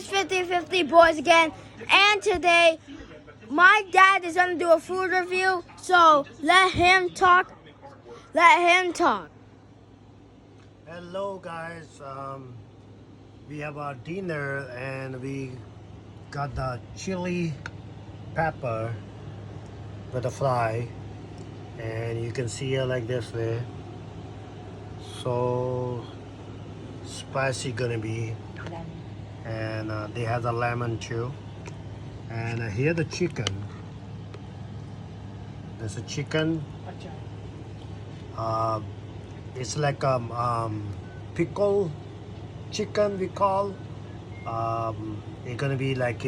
is 50/50 Boys again, and today my dad is gonna do a food review. So let him talk. Let him talk. Hello guys, we have our dinner and we got the chili pepper with a fry, and you can see it like this way. So spicy gonna be, and they have the lemon too. And here the chicken. There's a chicken. It's like pickle chicken we call. It's gonna be like,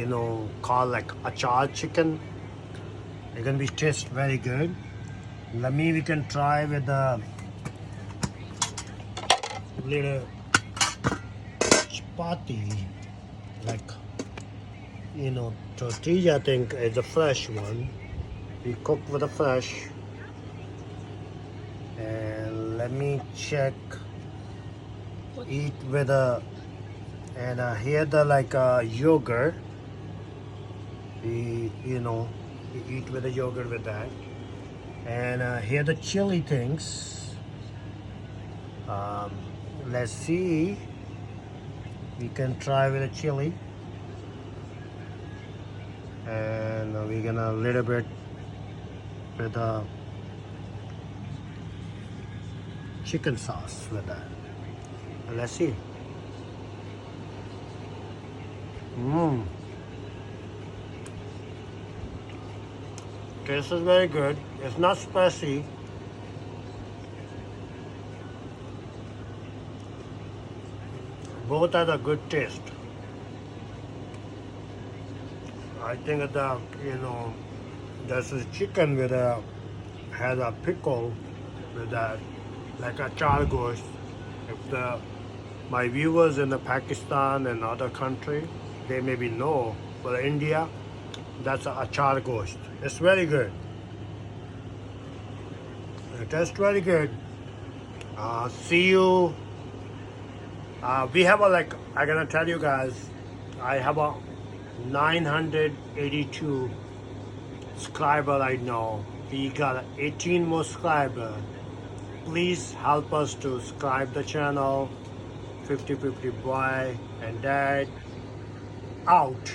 called like achar chicken. It's gonna be taste very good. We can try with the little chapati, like tortilla. I think is a fresh one. We cook with the fresh. And let me check. Eat with a, and here the like yogurt. We eat with the yogurt with that. And here the chili things. Let's see. We can try with the chili. And we're gonna a little bit with the chicken sauce with that. And let's see. Taste is very good. It's not spicy. Both have a good taste. I think that there's a chicken with has a pickle with that, like a char gosht. If my viewers in the Pakistan and other country, they maybe know. For India, that's a achar gosht. It's very good. It tastes very good. See you. We have I'm gonna tell you guys, I have a 982 subscriber right now. We got 18 more subscribers. Please help us to subscribe the channel. 50/50 boy and dad out.